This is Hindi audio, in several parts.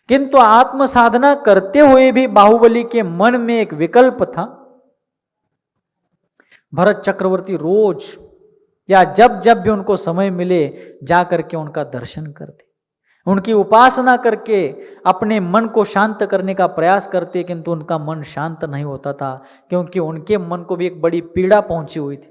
किंतु आत्म साधना करते हुए भी बाहुबली के मन में एक विकल्प था। भरत चक्रवर्ती रोज या जब जब भी उनको समय मिले जाकर के उनका दर्शन करते, उनकी उपासना करके अपने मन को शांत करने का प्रयास करते, किंतु उनका मन शांत नहीं होता था, क्योंकि उनके मन को भी एक बड़ी पीड़ा पहुंची हुई थी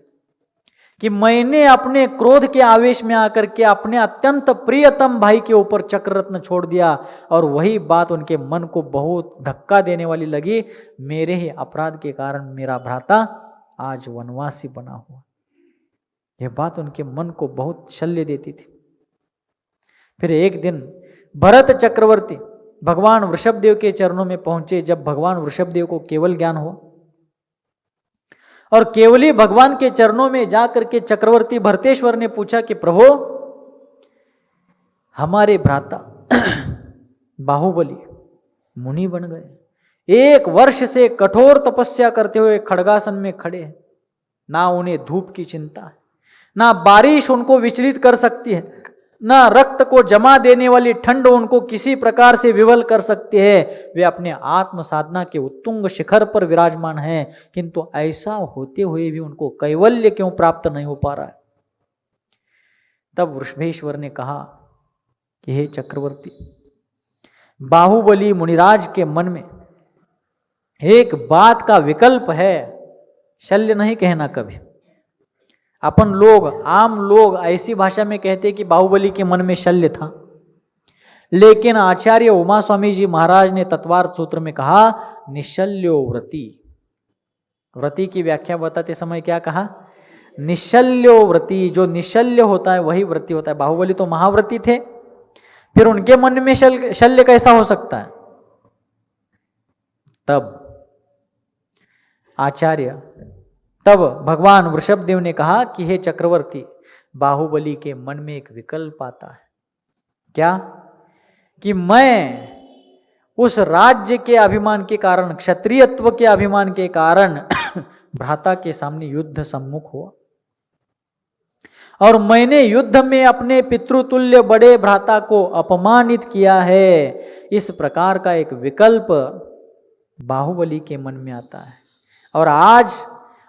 कि मैंने अपने क्रोध के आवेश में आकर के अपने अत्यंत प्रियतम भाई के ऊपर चक्ररत्न छोड़ दिया, और वही बात उनके मन को बहुत धक्का देने वाली लगी। मेरे ही अपराध के कारण मेरा भ्राता आज वनवासी बना हुआ। यह बात उनके मन को बहुत शल्य देती थी। फिर एक दिन भरत चक्रवर्ती भगवान वृषभदेव के चरणों में पहुंचे। जब भगवान वृषभदेव को केवल ज्ञान हुआ और केवली भगवान के चरणों में जाकर के चक्रवर्ती भरतेश्वर ने पूछा कि प्रभु, हमारे भ्राता बाहुबली मुनि बन गए, 1 वर्ष से कठोर तपस्या करते हुए खड्गासन में खड़े हैं, ना उन्हें धूप की चिंता है, ना बारिश उनको विचलित कर सकती है, ना रक्त को जमा देने वाली ठंड उनको किसी प्रकार से विवल कर सकती है। वे अपने आत्म साधना के उत्तुंग शिखर पर विराजमान हैं, किंतु ऐसा होते हुए भी उनको कैवल्य क्यों प्राप्त नहीं हो पा रहा है। तब वृषभेश्वर ने कहा कि हे चक्रवर्ती, बाहुबली मुनिराज के मन में एक बात का विकल्प है, शल्य नहीं कहना कभी। अपन लोग, आम लोग ऐसी भाषा में कहते कि बाहुबली के मन में शल्य था, लेकिन आचार्य उमा स्वामी जी महाराज ने तत्वार्थ सूत्र में कहा निशल्यो व्रती। व्रती की व्याख्या बताते समय क्या कहा? निशल्यो व्रती। जो निशल्य होता है वही व्रती होता है। बाहुबली तो महाव्रती थे, फिर उनके मन में शल्य कैसा हो सकता है? तब भगवान वृषभदेव ने कहा कि हे चक्रवर्ती, बाहुबली के मन में एक विकल्प आता है। क्या? कि मैं उस राज्य के अभिमान के कारण, क्षत्रियत्व के अभिमान के कारण भ्राता के सामने युद्ध सम्मुख हुआ, और मैंने युद्ध में अपने पितृतुल्य बड़े भ्राता को अपमानित किया है। इस प्रकार का एक विकल्प बाहुबली के मन में आता है, और आज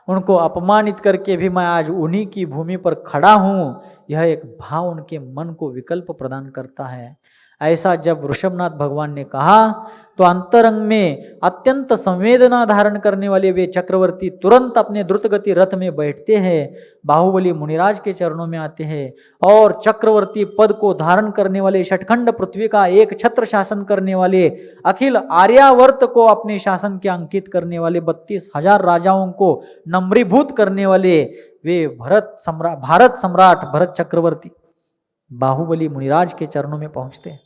उनको अपमानित करके भी मैं आज उन्हीं की भूमि पर खड़ा हूं। यह एक भाव उनके मन को विकल्प प्रदान करता है। ऐसा जब ऋषभनाथ भगवान ने कहा तो अंतरंग में अत्यंत संवेदना धारण करने वाले वे चक्रवर्ती तुरंत अपने द्रुतगति रथ में बैठते हैं, बाहुबली मुनिराज के चरणों में आते हैं, और चक्रवर्ती पद को धारण करने वाले, षटखंड पृथ्वी का एक छत्र शासन करने वाले, अखिल आर्यावर्त को अपने शासन के अंकित करने वाले, 32,000 राजाओं को नम्रीभूत करने वाले वे भारत सम्राट भरत चक्रवर्ती बाहुबली मुनिराज के चरणों में पहुंचते हैं।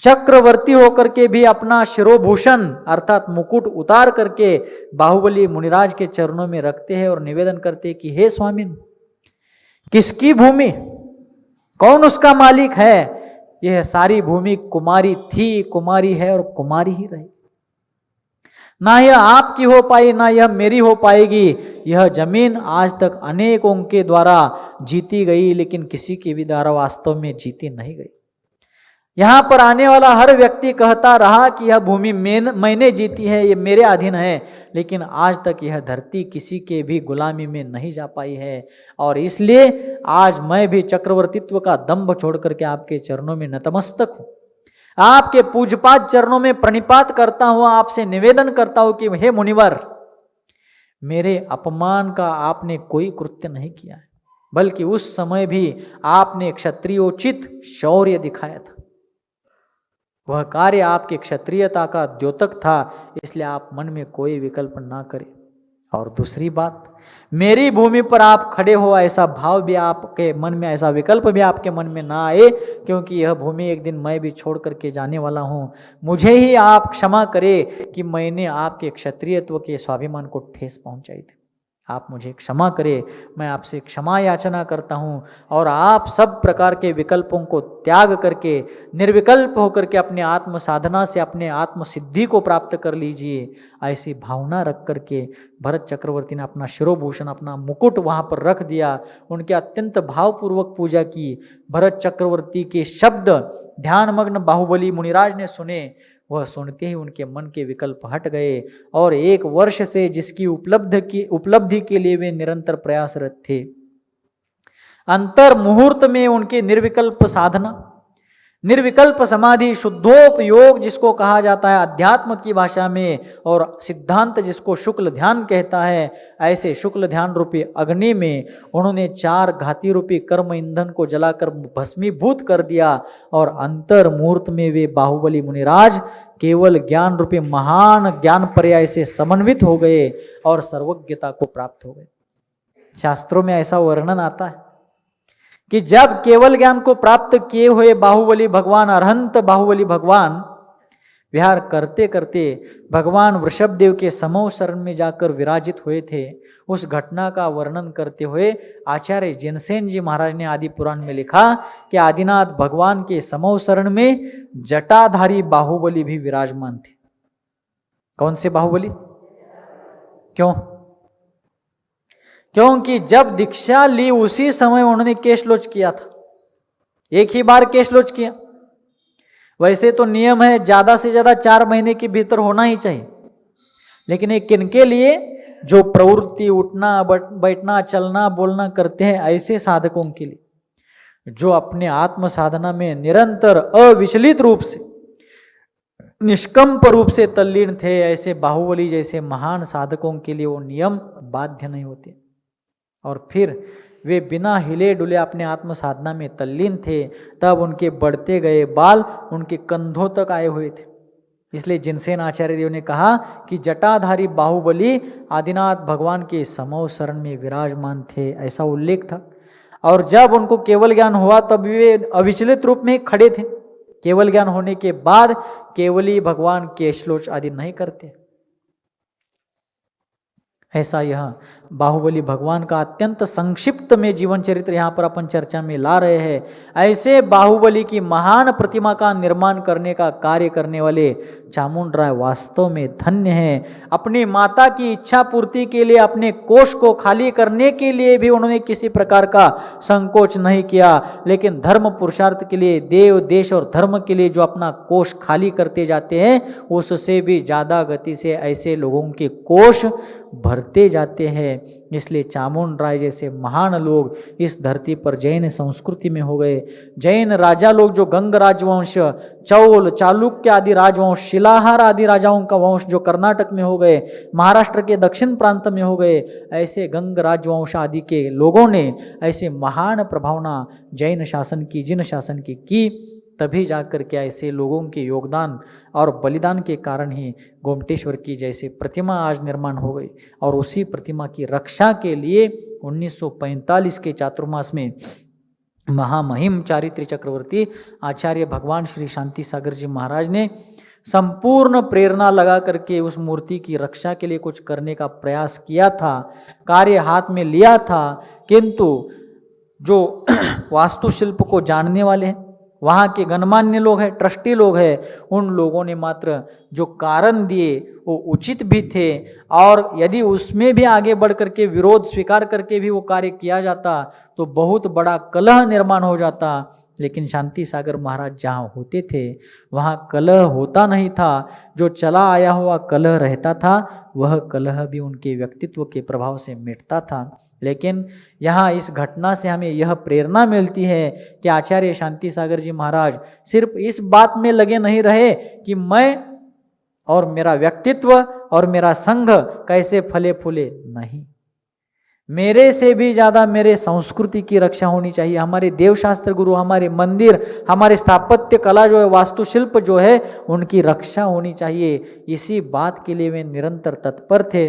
चक्रवर्ती होकर के भी अपना शिरोभूषण अर्थात मुकुट उतार करके बाहुबली मुनिराज के चरणों में रखते हैं और निवेदन करते हैं कि हे स्वामी, किसकी भूमि, कौन उसका मालिक है? यह सारी भूमि कुमारी थी, कुमारी है और कुमारी ही रही। ना यह आपकी हो पाई, ना यह मेरी हो पाएगी। यह जमीन आज तक अनेकों के द्वारा जीती गई, लेकिन किसी के भी द्वारा वास्तव में जीती नहीं गई। यहां पर आने वाला हर व्यक्ति कहता रहा कि यह भूमि मैंने जीती है, ये मेरे अधीन है, लेकिन आज तक यह धरती किसी के भी गुलामी में नहीं जा पाई है। और इसलिए आज मैं भी चक्रवर्तीत्व का दंभ छोड़ करके आपके चरणों में नतमस्तक हूं, आपके पूजपाद चरणों में प्रणिपात करता हूं, आपसे निवेदन करता हूं कि हे मुनिवर, मेरे अपमान का आपने कोई कृत्य नहीं किया है, बल्कि उस समय भी आपने क्षत्रियोचित शौर्य दिखाया था। वह कार्य आपके क्षत्रियता का द्योतक था, इसलिए आप मन में कोई विकल्प ना करें। और दूसरी बात, मेरी भूमि पर आप खड़े हो, ऐसा भाव भी आपके मन में, ऐसा विकल्प भी आपके मन में ना आए, क्योंकि यह भूमि एक दिन मैं भी छोड़ करके जाने वाला हूं। मुझे ही आप क्षमा करें कि मैंने आपके क्षत्रियत्व के स्वाभिमान को ठेस पहुंचाई थी। आप मुझे क्षमा करें, मैं आपसे क्षमा याचना करता हूं, और आप सब प्रकार के विकल्पों को त्याग करके निर्विकल्प होकर के अपने आत्म साधना से अपने आत्म सिद्धि को प्राप्त कर लीजिए। ऐसी भावना रख करके भरत चक्रवर्ती ने अपना शिरोभूषण, अपना मुकुट वहां पर रख दिया, उनके अत्यंत भावपूर्वक पूजा की। भरत चक्रवर्ती के शब्द ध्यानमग्न बाहुबली मुनिराज ने सुने। वह सुनते ही उनके मन के विकल्प हट गए और 1 वर्ष से जिसकी उपलब्धि के लिए वे निरंतर प्रयासरत थे, अंतर मुहूर्त में उनके निर्विकल्प साधना, निर्विकल्प समाधि, शुद्धोपयोग जिसको कहा जाता है अध्यात्म की भाषा में, और सिद्धांत जिसको शुक्ल ध्यान कहता है, ऐसे शुक्ल ध्यान रूपी अग्नि में उन्होंने 4 घाती रूपी कर्म ईंधन को जलाकर भस्मीभूत कर दिया और अंतर मुहूर्त में वे बाहुबली मुनिराज केवल ज्ञान रूपी महान ज्ञान पर्याय से समन्वित हो गए और सर्वज्ञता को प्राप्त हो गए। शास्त्रों में ऐसा वर्णन आता है कि जब केवल ज्ञान को प्राप्त किए हुए बाहुबली भगवान, अरहंत बाहुबली भगवान विहार करते करते भगवान वृषभदेव के समूह शरण में जाकर विराजित हुए थे, उस घटना का वर्णन करते हुए आचार्य जिनसेन जी महाराज ने आदि पुराण में लिखा कि आदिनाथ भगवान के समूह शरण में जटाधारी बाहुबली भी विराजमान थे। कौन से बाहुबली? क्यों? क्योंकि जब दीक्षा ली उसी समय उन्होंने केशलोच किया था, एक ही बार केशलोच किया। वैसे तो नियम है ज्यादा से ज्यादा 4 महीने के भीतर होना ही चाहिए, लेकिन ये किनके लिए? जो प्रवृत्ति, उठना बैठना, चलना बोलना करते हैं, ऐसे साधकों के लिए, जो अपने आत्म साधना में निरंतर अविचलित रूप से, निष्कंप रूप से तल्लीन थे, ऐसे बाहुबली जैसे महान साधकों के लिए वो नियम बाध्य नहीं होते। और फिर वे बिना हिले डुले अपने आत्म साधना में तल्लीन थे, तब उनके बढ़ते गए बाल उनके कंधों तक आए हुए थे। इसलिए जिनसेन आचार्य देव ने कहा कि जटाधारी बाहुबली आदिनाथ भगवान के समूह शरण में विराजमान थे, ऐसा उल्लेख था। और जब उनको केवल ज्ञान हुआ तब वे अविचलित रूप में खड़े थे। केवल ज्ञान होने के बाद केवली भगवान केशलोच आदि नहीं करते। ऐसा यह बाहुबली भगवान का अत्यंत संक्षिप्त में जीवन चरित्र यहाँ पर अपन चर्चा में ला रहे हैं। ऐसे बाहुबली की महान प्रतिमा का निर्माण करने का कार्य करने वाले चामुंडराय वास्तव में धन्य हैं। अपनी माता की इच्छा पूर्ति के लिए, अपने कोष को खाली करने के लिए भी उन्होंने किसी प्रकार का संकोच नहीं किया, लेकिन धर्म पुरुषार्थ के लिए, देव देश और धर्म के लिए जो अपना कोष खाली करते जाते हैं, उससे भी ज़्यादा गति से ऐसे लोगों के कोष भरते जाते हैं। इसलिए चामुंडराय जैसे महान लोग इस धरती पर जैन संस्कृति में हो गए। जैन राजा लोग जो गंग राजवंश, चौल, चालुक्य आदि राजवंश, शिलाहार आदि राजाओं का वंश जो कर्नाटक में हो गए, महाराष्ट्र के दक्षिण प्रांत में हो गए, ऐसे गंग राजवंश आदि के लोगों ने ऐसे महान प्रभावना जैन शासन की, जिन शासन की तभी जाकर के ऐसे लोगों के योगदान और बलिदान के कारण ही गोमटेश्वर की जैसे प्रतिमा आज निर्माण हो गई। और उसी प्रतिमा की रक्षा के लिए 1945 के चातुर्मास में महामहिम चारित्र चक्रवर्ती आचार्य भगवान श्री शांति सागर जी महाराज ने संपूर्ण प्रेरणा लगा करके उस मूर्ति की रक्षा के लिए कुछ करने का प्रयास किया था, कार्य हाथ में लिया था। किंतु जो वास्तुशिल्प को जानने वाले हैं, वहाँ के गणमान्य लोग हैं, ट्रस्टी लोग हैं, उन लोगों ने मात्र जो कारण दिए वो उचित भी थे, और यदि उसमें भी आगे बढ़ करके विरोध स्वीकार करके भी वो कार्य किया जाता तो बहुत बड़ा कलह निर्माण हो जाता। लेकिन शांति सागर महाराज जहाँ होते थे वहाँ कलह होता नहीं था। जो चला आया हुआ कलह रहता था वह कलह भी उनके व्यक्तित्व के प्रभाव से मिटता था। लेकिन यहाँ इस घटना से हमें यह प्रेरणा मिलती है कि आचार्य शांति सागर जी महाराज सिर्फ इस बात में लगे नहीं रहे कि मैं और मेरा व्यक्तित्व और मेरा संघ कैसे फले फूले, नहीं, मेरे से भी ज़्यादा मेरे संस्कृति की रक्षा होनी चाहिए। हमारे देवशास्त्र गुरु, हमारे मंदिर, हमारे स्थापत्य कला जो है, वास्तुशिल्प जो है, उनकी रक्षा होनी चाहिए। इसी बात के लिए वे निरंतर तत्पर थे।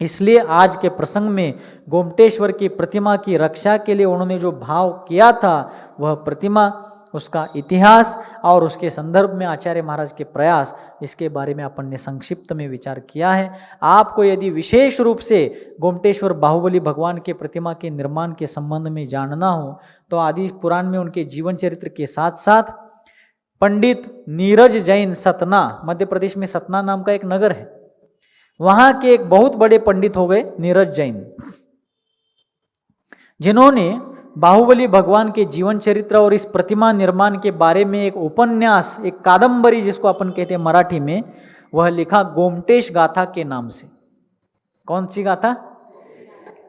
इसलिए आज के प्रसंग में गोमटेश्वर की प्रतिमा की रक्षा के लिए उन्होंने जो भाव किया था, वह प्रतिमा, उसका इतिहास और उसके संदर्भ में आचार्य महाराज के प्रयास, इसके बारे में अपन ने संक्षिप्त में विचार किया है। आपको यदि विशेष रूप से गोमटेश्वर बाहुबली भगवान के प्रतिमा के निर्माण के संबंध में जानना हो तो आदि पुराण में उनके जीवन चरित्र के साथ साथ पंडित नीरज जैन सतना, मध्य प्रदेश में सतना नाम का एक नगर है, वहाँ के एक बहुत बड़े पंडित हो गए नीरज जैन, जिन्होंने बाहुबली भगवान के जीवन चरित्र और इस प्रतिमा निर्माण के बारे में एक उपन्यास, एक कादंबरी जिसको अपन कहते हैं मराठी में, वह लिखा गोमटेश गाथा के नाम से। कौन सी गाथा?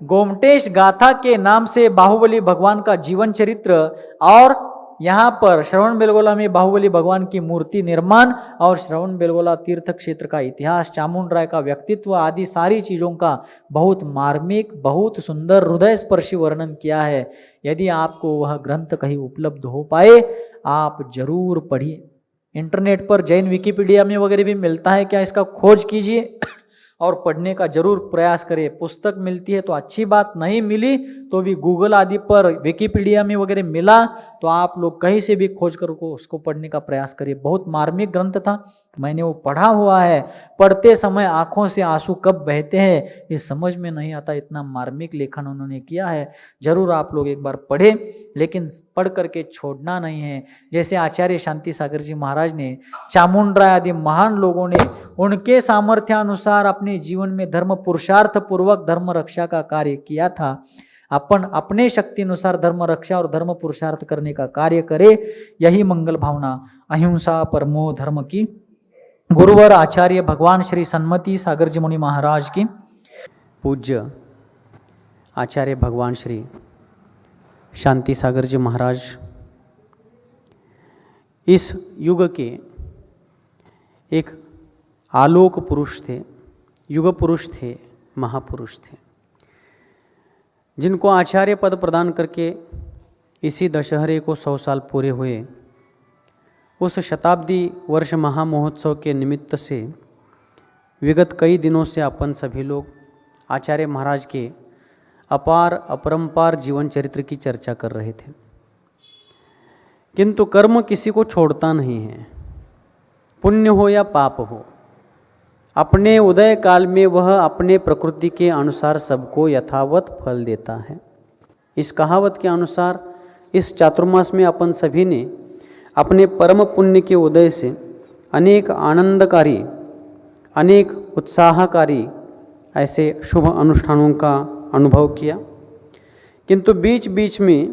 गोमटेश गाथा के नाम से बाहुबली भगवान का जीवन चरित्र, और यहाँ पर श्रवण बेलगोला में बाहुबली भगवान की मूर्ति निर्माण और श्रवण बेलगोला तीर्थ क्षेत्र का इतिहास, चामुंडराय का व्यक्तित्व आदि सारी चीजों का बहुत मार्मिक, बहुत सुंदर, हृदय स्पर्शी वर्णन किया है। यदि आपको वह ग्रंथ कहीं उपलब्ध हो पाए, आप जरूर पढ़िए। इंटरनेट पर जैन विकिपीडिया में वगैरह भी मिलता है क्या, इसका खोज कीजिए और पढ़ने का जरूर प्रयास करें। पुस्तक मिलती है तो अच्छी बात, नहीं मिली तो भी गूगल आदि पर, विकिपीडिया में वगैरह मिला तो आप लोग कहीं से भी खोज कर उसको पढ़ने का प्रयास करिए। बहुत मार्मिक ग्रंथ था, मैंने वो पढ़ा हुआ है। पढ़ते समय आंखों से आंसू कब बहते हैं ये समझ में नहीं आता, इतना मार्मिक लेखन उन्होंने किया है। जरूर आप लोग एक बार पढ़ें, लेकिन पढ़ करके छोड़ना नहीं है। जैसे आचार्य शांति सागर जी महाराज ने, चामुंडराय आदि महान लोगों ने उनके सामर्थ्यानुसार अपने जीवन में धर्म पुरुषार्थ पूर्वक धर्म रक्षा का कार्य किया था। अपन अपने शक्ति अनुसार धर्म रक्षा और धर्म पुरुषार्थ करने का कार्य करे, यही मंगल भावना अहिंसा परमो धर्म की गुरुवर आचार्य भगवान श्री सन्मति सागर जी मुनि महाराज की, पूज्य आचार्य भगवान श्री शांति सागर जी महाराज इस युग के एक आलोक पुरुष थे, युग पुरुष थे, महापुरुष थे, जिनको आचार्य पद प्रदान करके इसी दशहरे को 100 साल पूरे हुए। उस शताब्दी वर्ष महामहोत्सव के निमित्त से विगत कई दिनों से अपन सभी लोग आचार्य महाराज के अपार अपरंपार जीवन चरित्र की चर्चा कर रहे थे। किंतु कर्म किसी को छोड़ता नहीं है, पुण्य हो या पाप हो, अपने उदय काल में वह अपने प्रकृति के अनुसार सबको यथावत फल देता है। इस कहावत के अनुसार इस चातुर्मास में अपन सभी ने अपने परम पुण्य के उदय से अनेक आनंदकारी, अनेक उत्साहकारी ऐसे शुभ अनुष्ठानों का अनुभव किया। किंतु बीच बीच में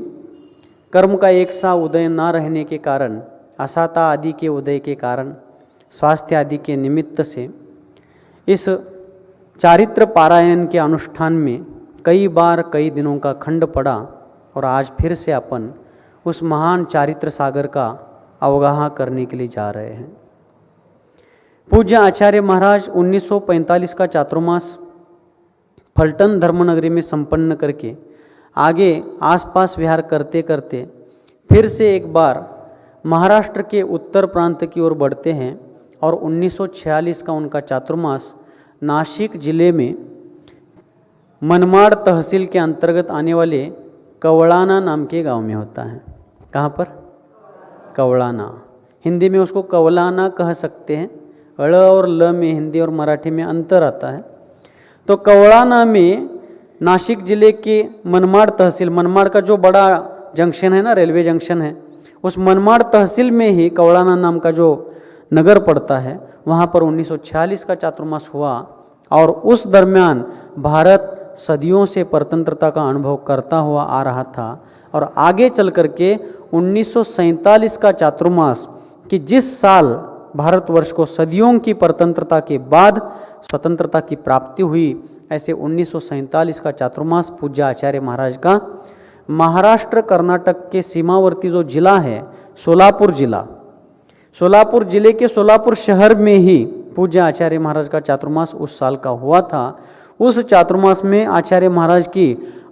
कर्म का एक सा उदय ना रहने के कारण, असाता आदि के उदय के कारण, स्वास्थ्य आदि के निमित्त से इस चारित्र पारायण के अनुष्ठान में कई बार कई दिनों का खंड पड़ा और आज फिर से अपन उस महान चारित्र सागर का अवगाह करने के लिए जा रहे हैं। पूज्य आचार्य महाराज 1945 का चातुर्मास फलटन धर्मनगरी में संपन्न करके आगे आसपास विहार करते करते फिर से एक बार महाराष्ट्र के उत्तर प्रांत की ओर बढ़ते हैं और 1946 का उनका चातुर्मास नासिक जिले में मनमाड़ तहसील के अंतर्गत आने वाले कवड़ाना नाम के गांव में होता है। कहाँ पर? कवड़ाना, हिंदी में उसको कवलाना कह सकते हैं। अड़ और ल में हिंदी और मराठी में अंतर आता है। तो कवड़ाना में नासिक जिले के मनमाड़ तहसील, मनमाड़ का जो बड़ा जंक्शन है ना, रेलवे जंक्शन है, उस मनमाड़ तहसील में ही कवड़ाना नाम का जो नगर पड़ता है, वहाँ पर 1946 का चातुर्मास हुआ। और उस दरमियान भारत सदियों से परतंत्रता का अनुभव करता हुआ आ रहा था और आगे चल करके 1947 का चातुर्मास, कि जिस साल भारतवर्ष को सदियों की परतंत्रता के बाद स्वतंत्रता की प्राप्ति हुई, ऐसे 1947 का चातुर्मास पूज्य आचार्य महाराज का महाराष्ट्र कर्नाटक के सीमावर्ती जो जिला है सोलापुर जिला, सोलापुर जिले के सोलापुर शहर में ही पूज्य आचार्य महाराज का चातुर्मास उस साल का हुआ था। उस चातुर्मास में आचार्य महाराज की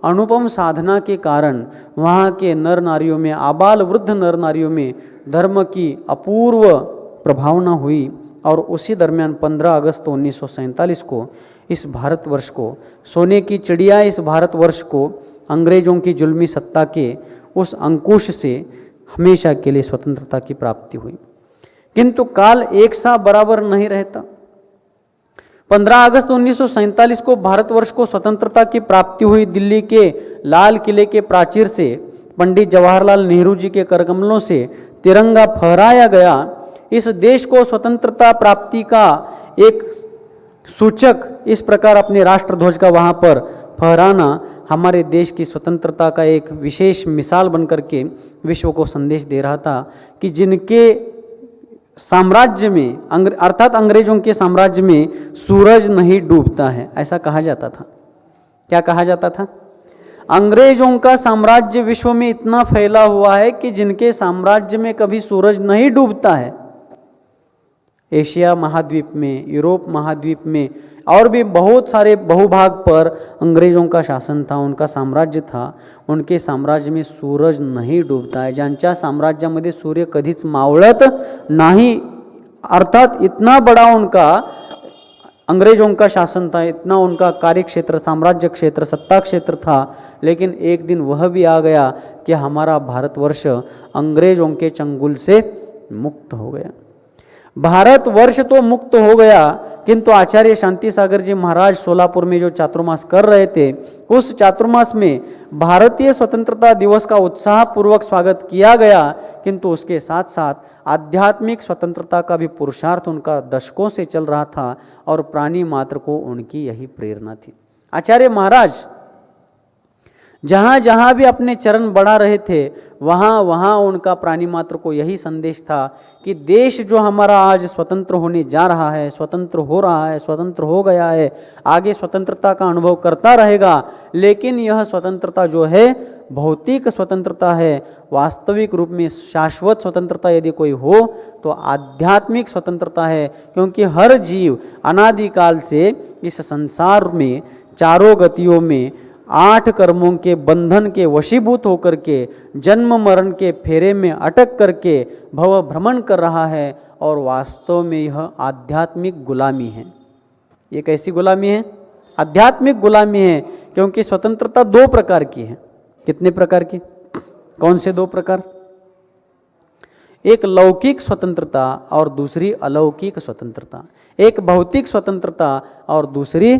अनुपम साधना के कारण वहाँ के नर नारियों में, आबाल वृद्ध नर नारियों में धर्म की अपूर्व प्रभावना हुई। और उसी दरमियान 15 अगस्त 1947 को इस भारतवर्ष को, सोने की चिड़िया इस भारतवर्ष को अंग्रेजों की जुल्मी सत्ता के उस अंकुश से हमेशा के लिए स्वतंत्रता की प्राप्ति हुई। किंतु काल एक सा बराबर नहीं रहता। 15 अगस्त 1947 को भारतवर्ष को स्वतंत्रता की प्राप्ति हुई। दिल्ली के लाल किले के प्राचीर से पंडित जवाहरलाल नेहरू जी के करकमलों से तिरंगा फहराया गया। इस देश को स्वतंत्रता प्राप्ति का एक सूचक इस प्रकार अपने राष्ट्रध्वज का वहाँ पर फहराना हमारे देश की स्वतंत्रता का एक विशेष मिसाल बनकर के विश्व को संदेश दे रहा था कि जिनके साम्राज्य में अर्थात अंग्रेजों के साम्राज्य में सूरज नहीं डूबता है, ऐसा कहा जाता था। क्या कहा जाता था? अंग्रेजों का साम्राज्य विश्व में इतना फैला हुआ है कि जिनके साम्राज्य में कभी सूरज नहीं डूबता है। एशिया महाद्वीप में, यूरोप महाद्वीप में और भी बहुत सारे बहुभाग पर अंग्रेजों का शासन था, उनका साम्राज्य था। उनके साम्राज्य में सूरज नहीं डूबता है, ज्यांच्या साम्राज्यामध्ये सूर्य कधीच मावळत नाही। अर्थात इतना बड़ा उनका अंग्रेजों का शासन था, इतना उनका कार्यक्षेत्र, साम्राज्य क्षेत्र, सत्ता क्षेत्र था। लेकिन एक दिन वह भी आ गया कि हमारा भारतवर्ष अंग्रेजों के चंगुल से मुक्त हो गया। भारतवर्ष तो मुक्त हो गया, किंतु आचार्य शांति सागर जी महाराज सोलापुर में जो चातुर्मास कर रहे थे, उस चातुर्मास में भारतीय स्वतंत्रता दिवस का उत्साहपूर्वक स्वागत किया गया, किंतु उसके साथ साथ आध्यात्मिक स्वतंत्रता का भी पुरुषार्थ उनका दशकों से चल रहा था और प्राणी मात्र को उनकी यही प्रेरणा थी। आचार्य महाराज जहाँ जहाँ भी अपने चरण बढ़ा रहे थे, वहाँ वहाँ उनका प्राणी मात्र को यही संदेश था कि देश जो हमारा आज स्वतंत्र होने जा रहा है, स्वतंत्र हो रहा है, स्वतंत्र हो गया है, आगे स्वतंत्रता का अनुभव करता रहेगा। लेकिन यह स्वतंत्रता जो है भौतिक स्वतंत्रता है, वास्तविक रूप में शाश्वत स्वतंत्रता यदि कोई हो तो आध्यात्मिक स्वतंत्रता है। क्योंकि हर जीव अनादिकाल से इस संसार में चारों गतियों में 8 कर्मों के बंधन के वशीभूत होकर के जन्म मरण के फेरे में अटक करके भव भ्रमण कर रहा है और वास्तव में यह आध्यात्मिक गुलामी है। ये कैसी गुलामी है? आध्यात्मिक गुलामी है। क्योंकि स्वतंत्रता 2 प्रकार की है। कितने प्रकार की? कौन से 2 प्रकार? एक लौकिक स्वतंत्रता और दूसरी अलौकिक स्वतंत्रता। एक भौतिक स्वतंत्रता और दूसरी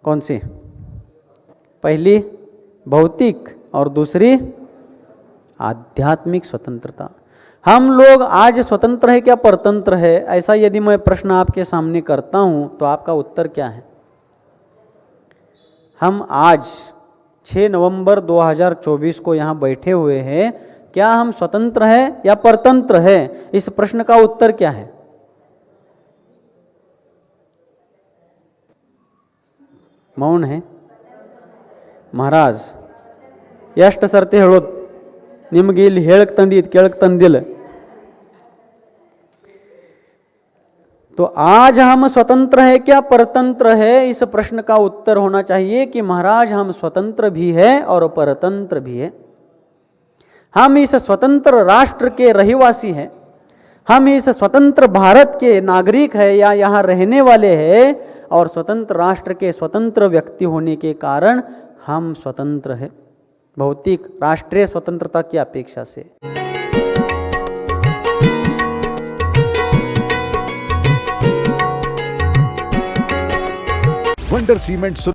कौन सी? पहली भौतिक और दूसरी आध्यात्मिक स्वतंत्रता। हम लोग आज स्वतंत्र है क्या परतंत्र है? ऐसा यदि मैं प्रश्न आपके सामने करता हूं तो आपका उत्तर क्या है? हम आज 6 नवंबर 2024 को यहाँ बैठे हुए हैं, क्या हम स्वतंत्र है या परतंत्र है? इस प्रश्न का उत्तर क्या है? मौन है। महाराज ಎಷ್ಟು ಸರ್ತಿ ಹೇಳೋದು ನಿಮಗೆ ಇಲ್ಲಿ ಹೇಳಕ್ ತಂದಿದ್ದು ಕೇಳಕ್ ತಂದಿಲ್ಲ। तो आज हम स्वतंत्र है क्या परतंत्र है? इस प्रश्न का उत्तर होना चाहिए कि महाराज हम स्वतंत्र भी है और परतंत्र भी है। हम इस स्वतंत्र राष्ट्र के रहिवासी हैं, हम इस स्वतंत्र भारत के नागरिक है या यहाँ रहने वाले हैं और स्वतंत्र राष्ट्र के स्वतंत्र व्यक्ति होने के कारण हम स्वतंत्र है भौतिक राष्ट्रीय स्वतंत्रता की अपेक्षा से। Wonder cement